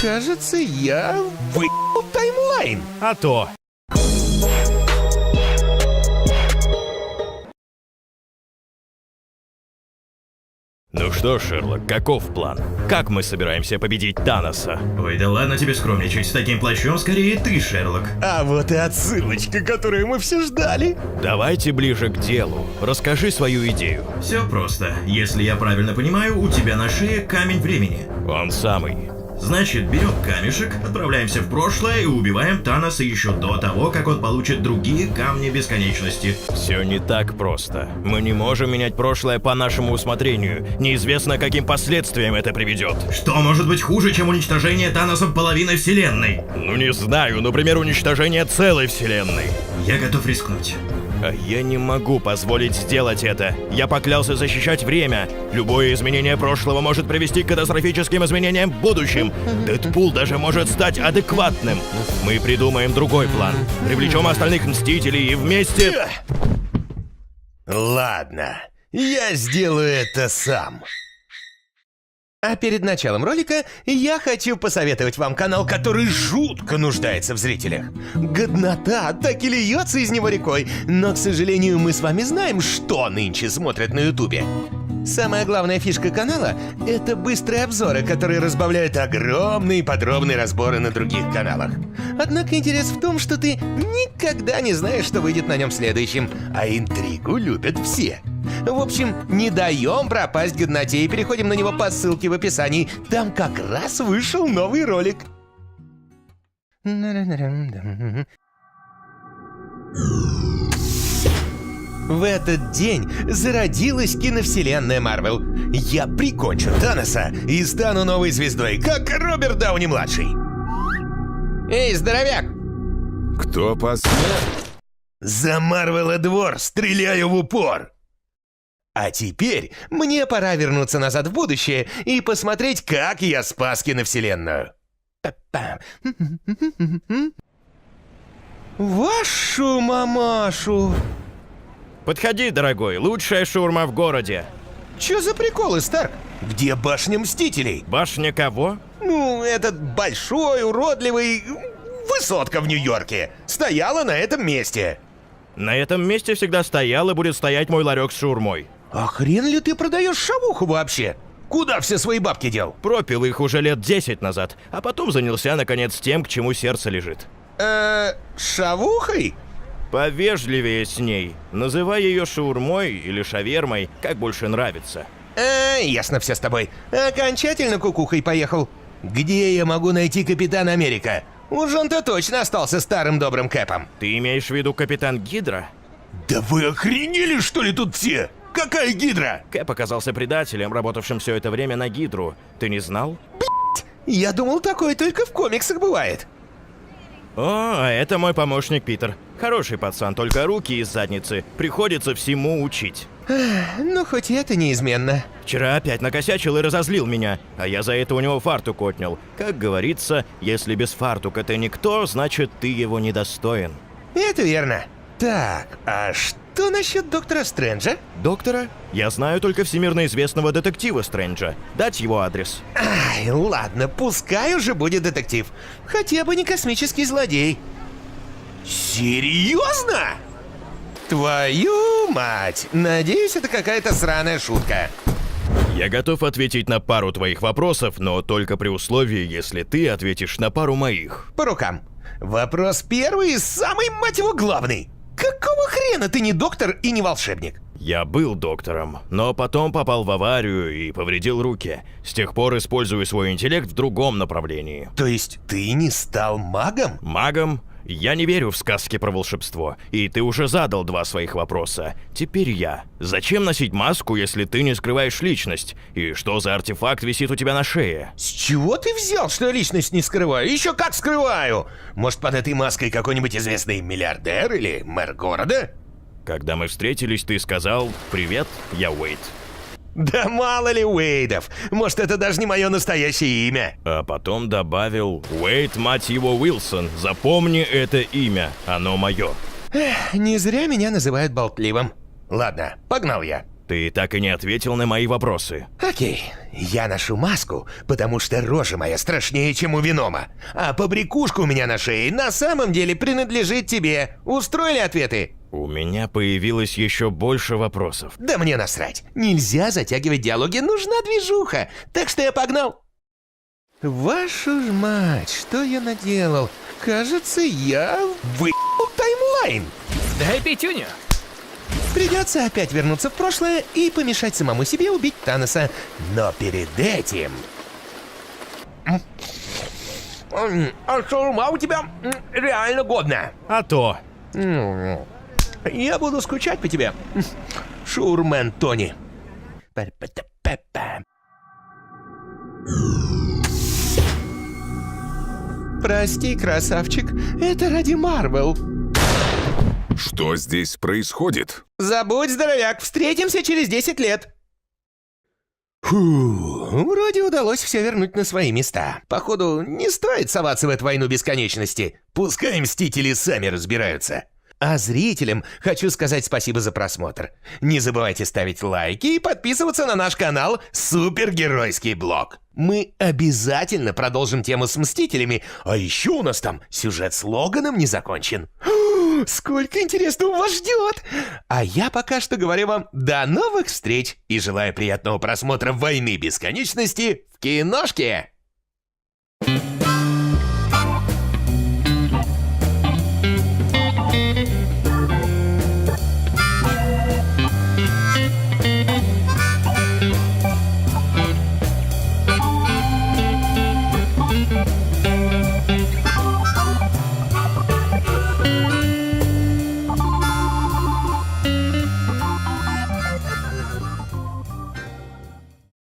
Кажется, я выебал таймлайн. А то. Ну что, Шерлок, каков план? Как мы собираемся победить Таноса? Ой, да ладно тебе скромничать, с таким плащом скорее ты, Шерлок. А вот и отсылочка, которую мы все ждали. Давайте ближе к делу. Расскажи свою идею. Все просто. Если я правильно понимаю, у тебя на шее камень времени. Он самый. Значит, берем камешек, отправляемся в прошлое и убиваем Таноса еще до того, как он получит другие камни бесконечности. Все не так просто. Мы не можем менять прошлое по нашему усмотрению. Неизвестно, каким последствиям это приведет. Что может быть хуже, чем уничтожение Таносом половины вселенной? Ну не знаю, например, уничтожение целой вселенной. Я готов рискнуть. А я не могу позволить сделать это. Я поклялся защищать время. Любое изменение прошлого может привести к катастрофическим изменениям в будущем. Дэдпул даже может стать адекватным. Мы придумаем другой план. Привлечем остальных Мстителей и вместе... Ладно, я сделаю это сам. А перед началом ролика я хочу посоветовать вам канал, который жутко нуждается в зрителях. Годнота так и льется из него рекой, но, к сожалению, мы с вами знаем, что нынче смотрят на ютубе. Самая главная фишка канала — это быстрые обзоры, которые разбавляют огромные подробные разборы на других каналах. Однако интерес в том, что ты никогда не знаешь, что выйдет на нем следующим, а интригу любят все. В общем, не даем пропасть годноте и переходим на него по ссылке в описании. Там как раз вышел новый ролик. В этот день зародилась киновселенная Марвел. Я прикончу Таноса и стану новой звездой, как Роберт Дауни-младший. Эй, здоровяк! Кто посмел? За Марвела двор стреляю в упор! А теперь мне пора вернуться назад в будущее и посмотреть, как я спас киновселенную. Вашу мамашу! Подходи, дорогой, лучшая шаурма в городе. Чё за приколы, Старк? Где башня Мстителей? Башня кого? Ну, этот большой, уродливый... высотка в Нью-Йорке. Стояла на этом месте. На этом месте всегда стоял и будет стоять мой ларек с шаурмой. А хрен ли ты продаешь шавуху вообще? Куда все свои бабки дел? Пропил их уже лет 10 назад, а потом занялся, наконец, тем, к чему сердце лежит. Шавухой? Повежливее с ней. Называй ее шаурмой или шавермой, как больше нравится. Ясно все с тобой. Окончательно кукухой поехал. Где я могу найти Капитан Америка? Уж он-то точно остался старым добрым Кэпом. Ты имеешь в виду Капитан Гидра? Да вы охренели, что ли, тут все? Какая Гидра? Кэп оказался предателем, работавшим все это время на Гидру. Ты не знал? Я думал, такое только в комиксах бывает. О, а это мой помощник Питер. Хороший пацан, только руки из задницы. Приходится всему учить. Ну, хоть это неизменно. Вчера опять накосячил и разозлил меня, а я за это у него фартук отнял. Как говорится, если без фартука ты никто, значит ты его недостоин. Это верно. Так, а что насчет Доктора Стрэнджа? Доктора? Я знаю только всемирно известного детектива Стрэнджа. Дать его адрес. Ай, ладно, пускай уже будет детектив. Хотя бы не космический злодей. Серьезно? Твою мать! Надеюсь, это какая-то сраная шутка. Я готов ответить на пару твоих вопросов, но только при условии, если ты ответишь на пару моих. По рукам. Вопрос первый и самый, мать его, главный. Какого хрена ты не доктор и не волшебник? Я был доктором, но потом попал в аварию и повредил руки. С тех пор использую свой интеллект в другом направлении. То есть ты не стал магом? Магом? Я не верю в сказки про волшебство, и ты уже задал два своих вопроса. Теперь я. Зачем носить маску, если ты не скрываешь личность? И что за артефакт висит у тебя на шее? С чего ты взял, что я личность не скрываю? Еще как скрываю! Может, под этой маской какой-нибудь известный миллиардер или мэр города? Когда мы встретились, ты сказал «Привет, я Уэйд». Да мало ли Уэйдов. Может, это даже не мое настоящее имя. А потом добавил «Уэйд, мать его, Уилсон, запомни это имя, оно мое». Не зря меня называют болтливым. Ладно, погнал я. Ты так и не ответил на мои вопросы. Окей, я ношу маску, потому что рожа моя страшнее, чем у Венома. А побрякушка у меня на шее на самом деле принадлежит тебе. Устроили ответы? У меня появилось еще больше вопросов. Да мне насрать. Нельзя затягивать диалоги, нужна движуха. Так что я погнал. Вашу ж мать, что я наделал? Кажется, я выебал таймлайн. Дай пятюню. Придется опять вернуться в прошлое и помешать самому себе убить Таноса. Но перед этим... А шаурма у тебя реально годная. А то. Я буду скучать по тебе. Шаурмен Тони. Прости, красавчик, это ради Марвел. Что здесь происходит? Забудь, здоровяк, встретимся через 10 лет. Фу, вроде удалось все вернуть на свои места. Походу, не стоит соваться в эту войну бесконечности. Пускай Мстители сами разбираются. А зрителям хочу сказать спасибо за просмотр. Не забывайте ставить лайки и подписываться на наш канал «Супергеройский блог». Мы обязательно продолжим тему с Мстителями, а еще у нас там сюжет с Логаном не закончен. Сколько интересного вас ждет! А я пока что говорю вам до новых встреч и желаю приятного просмотра «Войны бесконечности» в киношке!